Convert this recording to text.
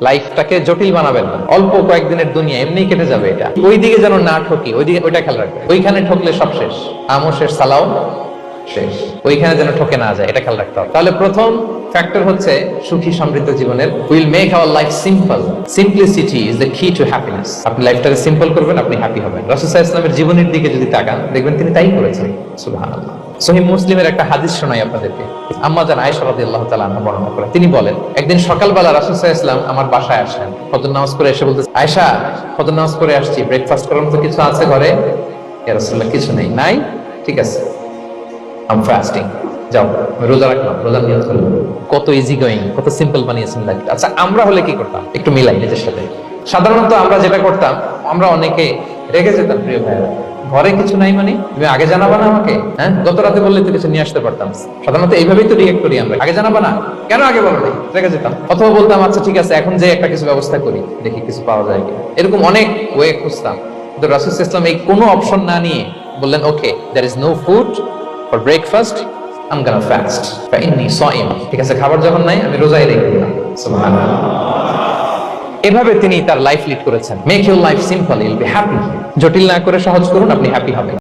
লাইফটাকে জটিল বানাবেন না। অল্প কয়েকদিনের দুনিয়া এমনি কেটে যাবে, এটা ওই দিকে যেন না ঠকি, ওইটা খেয়াল রাখবে। ওইখানে ঠকলে সব শেষ, আমও শেষ, সালাও শেষ। ওইখানে যেন ঠকে না যায়, এটা খেয়াল রাখতে হবে। তাহলে প্রথম ফ্যাক্টর হচ্ছে সুখী সমৃদ্ধ জীবনের will make our life simple. Simplicity is the কি টু হ্যাপিনেস। আপনি লাইফটাকে সিম্পল করবেন, আপনি হ্যাপি হবেন। রাসূল সাল্লাল্লাহু আলাইহি ওয়াসাল্লামের জীবনের দিকে যদি তাকান, দেখবেন তিনি তাই করেছেন। সুবহানাল্লাহ। সহিহ মুসলিমের একটা হাদিস শোনাই আপনাদেরকে। আম্মা জান আয়েশা রাদিয়াল্লাহু তাআলা আনহা বর্ণনা করেন, তিনি বলেন, একদিন সকালবেলা রাসূল সাল্লাল্লাহু আলাইহি ওয়াসাল্লাম আমার বাসায় আসেন। ফজর নামাজ পড়ে এসে বলতেছে, আয়েশা ফজর নামাজ পড়ে আসছি, ব্রেকফাস্ট করার মতো কিছু আছে ঘরে? ইয়া রাসূলুল্লাহ, কিছু নেই। নাই? ঠিক আছে, I'm fasting, যাও রোজা রাখলাম, রোজা নিয়ত করলাম। কত ইজি গোয়িং, কত সিম্পল বানিয়েছেন লাইফটা। আচ্ছা, আমরা হলে কি করতাম? একটু মিলাই নিজের সাথে। সাধারণত আমরা যেটা করতাম, আমরা অনেকে রেগে যেতাম। প্রিয় ভাইরা, ঘরে কিছু নাই মানে তুমি আগে জানাবা না আমাকে? হ্যাঁ, গত রাতে বললে তো কিছু নিয়ে আসতে পারতাম। সাধারণত এইভাবেই তো রিয়েক্ট করি আমরা, আগে জানাবা না কেন, আগে বলো না, রেগে যেতাম। অথবা বলতাম, আচ্ছা ঠিক আছে, এখন যে একটা কিছু ব্যবস্থা করি, দেখি কিছু পাওয়া যায় কি। এরকম অনেক ওয়ে খুঁজতাম। কিন্তু রাসূল সাল্লাল্লাহু আলাইহি ওয়াসাল্লাম এই কোনো অপশন না নিয়ে বললেন, ওকে, there is no food for breakfast, I'm gonna fast fa inni sa'im। ঠিক আছে, খাবার যখন নাই আমি রোজাই রেখে দিলাম। সুবহানাল্লাহ। এভাবে তিনি তার লাইফ লিড করেছেন। Make your life simple, you'll be happy. জটিল না করে সহজ করুন, আপনি হ্যাপি হবেন।